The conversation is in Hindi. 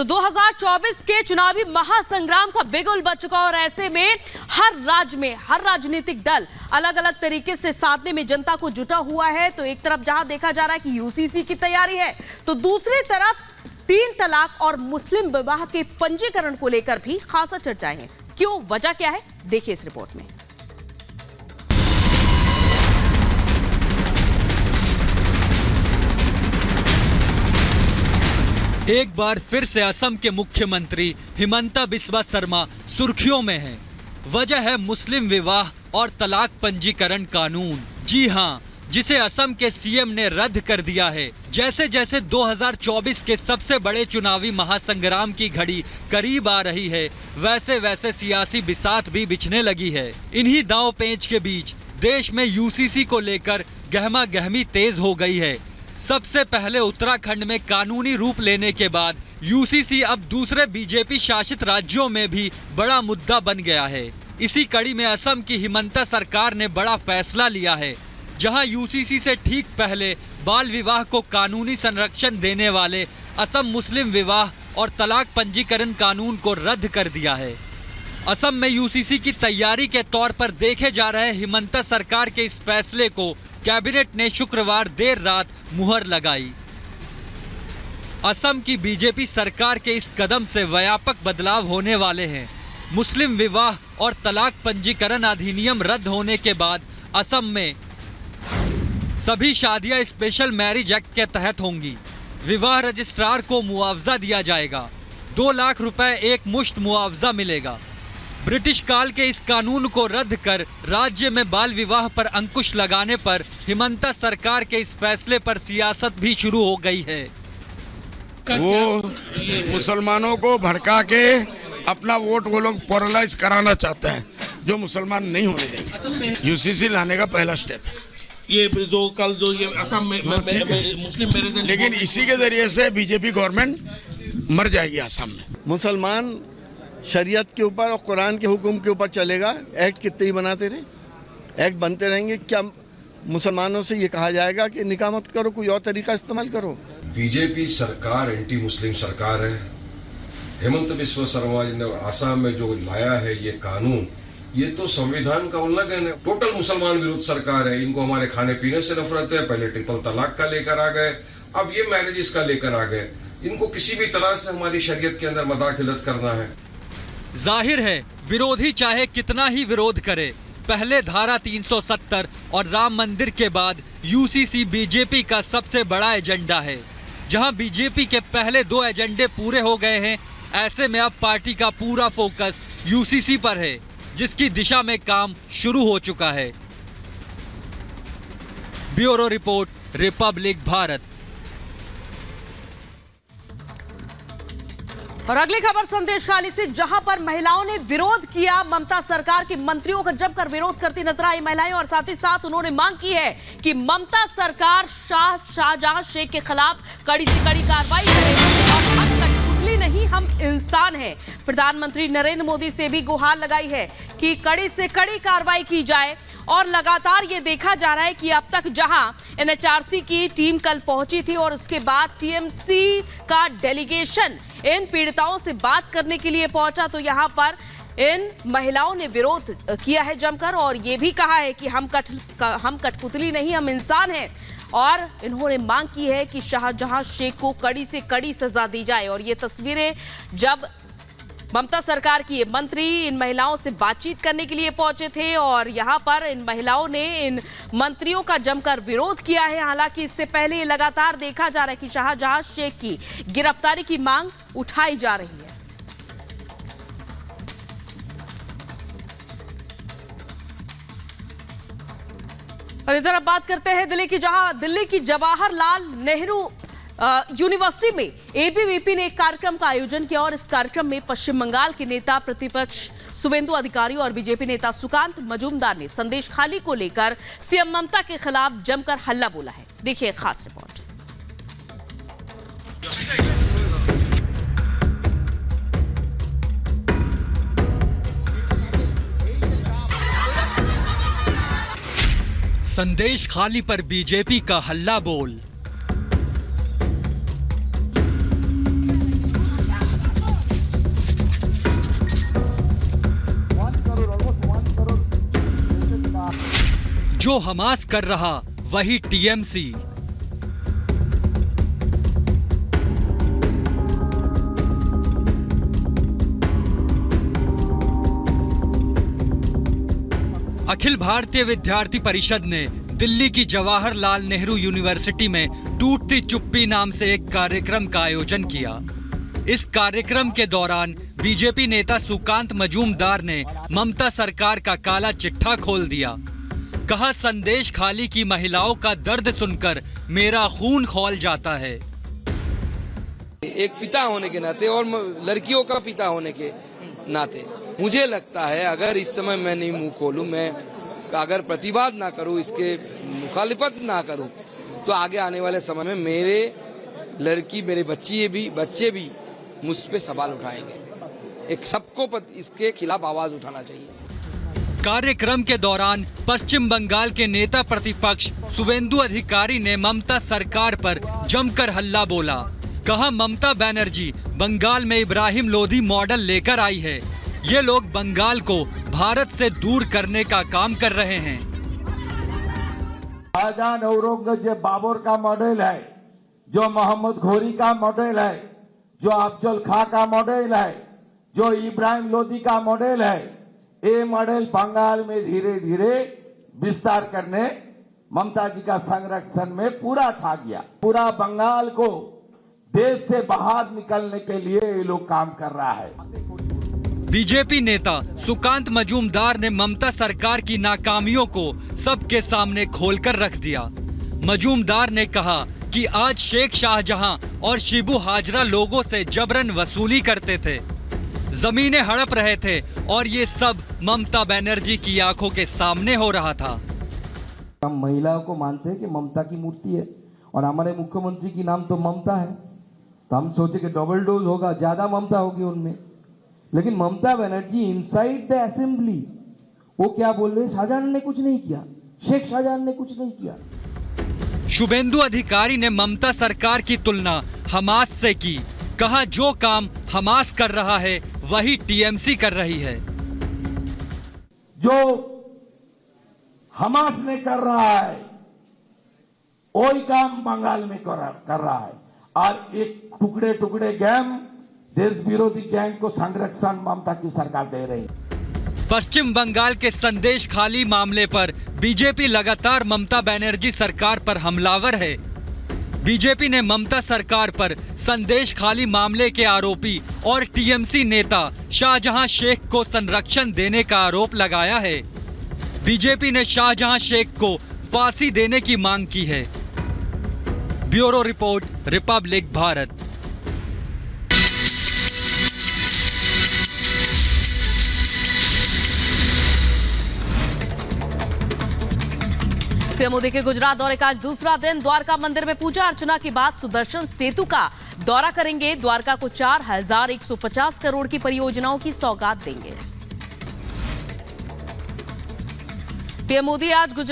तो 2024 के चुनावी महासंग्राम का बिगुल बज चुका और ऐसे में हर राज्य में हर राजनीतिक दल अलग अलग तरीके से साधने में जनता को जुटा हुआ है। तो एक तरफ जहां देखा जा रहा है कि यूसीसी की तैयारी है, तो दूसरी तरफ 3 तलाक और मुस्लिम विवाह के पंजीकरण को लेकर भी खासा चर्चाएं हैं। क्यों, वजह क्या है, देखिए इस रिपोर्ट में। एक बार फिर से असम के मुख्यमंत्री हिमंता बिस्वा शर्मा सुर्खियों में हैं। वजह है मुस्लिम विवाह और तलाक पंजीकरण कानून। जी हां, जिसे असम के सीएम ने रद्द कर दिया है। जैसे जैसे 2024 के सबसे बड़े चुनावी महासंग्राम की घड़ी करीब आ रही है, वैसे वैसे सियासी बिसात भी बिछने लगी है। इन्हीं दांव पेंच के बीच देश में यूसीसी को लेकर गहमा गहमी तेज हो गई है। सबसे पहले उत्तराखंड में कानूनी रूप लेने के बाद यूसीसी अब दूसरे बीजेपी शासित राज्यों में भी बड़ा मुद्दा बन गया है। इसी कड़ी में असम की हिमंता सरकार ने बड़ा फैसला लिया है, जहां यूसीसी से ठीक पहले बाल विवाह को कानूनी संरक्षण देने वाले असम मुस्लिम विवाह और तलाक पंजीकरण कानून को रद्द कर दिया है। असम में यूसीसी की तैयारी के तौर पर देखे जा रहे हिमंता सरकार के इस फैसले को कैबिनेट ने शुक्रवार देर रात मुहर लगाई। असम की बीजेपी सरकार के इस कदम से व्यापक बदलाव होने वाले हैं। मुस्लिम विवाह और तलाक पंजीकरण अधिनियम रद्द होने के बाद असम में सभी शादियां स्पेशल मैरिज एक्ट के तहत होंगी। विवाह रजिस्ट्रार को मुआवजा दिया जाएगा। 2 लाख रुपए एक मुश्त मुआवजा मिलेगा। ब्रिटिश काल के इस कानून को रद्द कर राज्य में बाल विवाह पर अंकुश लगाने पर हिमंता सरकार के इस फैसले पर सियासत भी शुरू हो गई है। वो मुसलमानों को भड़का के अपना वोट वो लोग पोलराइज कराना चाहते हैं, जो मुसलमान नहीं होने देंगे। यूसीसी लाने का पहला स्टेप है ये जो कल जो ये असम में मुस्लिम मैरिज, लेकिन इसी के जरिए से बीजेपी गवर्नमेंट मर जाएगी असम में। मुसलमान शरीयत के ऊपर और कुरान के हुक्म के ऊपर चलेगा। एक्ट कितने ही बनाते रहे, एक्ट बनते रहेंगे। क्या मुसलमानों से ये कहा जाएगा कि निकाह मत करो, कोई और तरीका इस्तेमाल करो? बीजेपी सरकार एंटी मुस्लिम सरकार है। हेमंत बिस्वा शर्मा जी ने आसाम में जो लाया है ये कानून, ये तो संविधान का उल्लंघन है। टोटल मुसलमान विरोध सरकार है। इनको हमारे खाने पीने से नफरत है। पहले ट्रिपल तलाक का लेकर आ गए, अब ये मैरिजेस का लेकर आ गए। इनको किसी भी तरह से हमारी शरीयत के अंदर मदाखिलत करना है। जाहिर है विरोधी चाहे कितना ही विरोध करे, पहले धारा 370 और राम मंदिर के बाद यूसीसी बीजेपी का सबसे बड़ा एजेंडा है। जहां बीजेपी के पहले 2 एजेंडे पूरे हो गए हैं, ऐसे में अब पार्टी का पूरा फोकस यूसीसी पर है, जिसकी दिशा में काम शुरू हो चुका है। Bureau report, Republic Bharat. और अगली खबर संदेश खाली से, जहां पर महिलाओं ने विरोध किया। ममता सरकार के मंत्रियों का जमकर विरोध करती नजर आई महिलाएं, और साथ ही साथ उन्होंने मांग की है कि ममता सरकार शाहजहां शेख के खिलाफ कड़ी से कड़ी कार्रवाई करे। और हम कठपुतली नहीं, हम इंसान हैं। प्रधानमंत्री नरेंद्र मोदी से भी गुहार लगाई है कि कड़ी से कड़ी कार्रवाई की जाए। और लगातार ये देखा जा रहा है कि अब तक जहां एनएचआरसी की टीम कल पहुंची थी और उसके बाद टीएमसी का डेलीगेशन इन पीड़िताओं से बात करने के लिए पहुंचा, तो यहां पर इन महिलाओं ने विरोध किया है जमकर और ये भी कहा है कि हम कठपुतली नहीं, हम इंसान हैं। और इन्होंने मांग की है कि शाहजहां शेख को कड़ी से कड़ी सजा दी जाए। और ये तस्वीरें जब ममता सरकार की ये मंत्री इन महिलाओं से बातचीत करने के लिए पहुंचे थे और यहां पर इन महिलाओं ने इन मंत्रियों का जमकर विरोध किया है। हालांकि इससे पहले ये लगातार देखा जा रहा है कि शाहजहां शेख की गिरफ्तारी की मांग उठाई जा रही है। और इधर अब बात करते हैं दिल्ली की, जहां दिल्ली की जवाहरलाल नेहरू यूनिवर्सिटी में एबीवीपी ने एक कार्यक्रम का आयोजन किया और इस कार्यक्रम में पश्चिम बंगाल के नेता प्रतिपक्ष शुभेंदु अधिकारी और बीजेपी नेता सुकांत मजूमदार ने संदेश खाली को लेकर सीएम ममता के खिलाफ जमकर हल्ला बोला है। देखिए एक खास रिपोर्ट। संदेश खाली पर बीजेपी का हल्ला बोल। जो हमास कर रहा वही टीएमसी। अखिल भारतीय विद्यार्थी परिषद ने दिल्ली की जवाहरलाल नेहरू यूनिवर्सिटी में टूटती चुप्पी नाम से एक कार्यक्रम का आयोजन किया। इस कार्यक्रम के दौरान बीजेपी नेता सुकांत मजूमदार ने ममता सरकार का काला चिट्ठा खोल दिया। कहा, संदेश खाली की महिलाओं का दर्द सुनकर मेरा खून खौल जाता है। एक पिता होने के नाते और लड़कियों का पिता होने के नाते मुझे लगता है अगर इस समय मैं नहीं मुंह खोलूं, मैं अगर प्रतिवाद ना करूं, इसके मुखालिफत ना करूं, तो आगे आने वाले समय में मेरे लड़की, मेरे बच्चे भी मुझ पे सवाल उठाएंगे। एक सबको इसके खिलाफ आवाज उठाना चाहिए। कार्यक्रम के दौरान पश्चिम बंगाल के नेता प्रतिपक्ष शुवेंदु अधिकारी ने ममता सरकार पर जमकर हल्ला बोला। कहा, ममता बनर्जी बंगाल में इब्राहिम लोधी मॉडल लेकर आई है। ये लोग बंगाल को भारत से दूर करने का काम कर रहे हैं। शाहजहां औरंगजेब बाबर का मॉडल है, जो मोहम्मद घोरी का मॉडल है, जो अफजल खां का मॉडल है, जो इब्राहिम लोधी का मॉडल है, ये मॉडल बंगाल में धीरे धीरे विस्तार करने ममता जी का संरक्षण में पूरा छा गया। पूरा बंगाल को देश से बाहर निकलने के लिए ये लोग काम कर रहा है। बीजेपी नेता सुकांत मजूमदार ने ममता सरकार की नाकामियों को सबके सामने खोलकर रख दिया। मजूमदार ने कहा कि आज शेख शाहजहां और शिबू हाजरा लोगों से जबरन वसूली करते थे, जमीनें हड़प रहे थे और ये सब ममता बनर्जी की आंखों के सामने हो रहा था। हम महिलाओं को मानते हैं कि ममता की मूर्ति है और हमारे मुख्यमंत्री की नाम तो ममता है, तो हम सोचे कि डबल डोज होगा, ज्यादा ममता होगी उनमें। लेकिन Mamata Banerjee inside the assembly वो क्या बोल रहे, शाहजहां ने कुछ नहीं किया, शेख शाहजहां ने कुछ नहीं किया। शुभेंदु अधिकारी ने ममता सरकार की तुलना हमास से की। कहा, जो काम हमास कर रहा है वही टीएमसी कर रही है। जो हमास ने कर रहा है वही काम बंगाल में कर रहा है और एक टुकड़े टुकड़े गैंग, देश विरोधी गैंग को संरक्षण ममता की सरकार दे रही है। पश्चिम बंगाल के संदेश खाली मामले पर बीजेपी लगातार ममता बनर्जी सरकार पर हमलावर है। बीजेपी ने ममता सरकार पर संदेश खाली मामले के आरोपी और टीएमसी नेता शाहजहां शेख को संरक्षण देने का आरोप लगाया है। बीजेपी ने शाहजहां शेख को फांसी देने की मांग की है। Bureau report, Republic Bharat. PM Modi के गुजरात दौरे का आज दूसरा दिन। द्वारका मंदिर में पूजा अर्चना के बाद सुदर्शन सेतु का दौरा करेंगे। द्वारका को 4150 करोड़ की परियोजनाओं की सौगात देंगे। पीएम मोदी आज गुजरात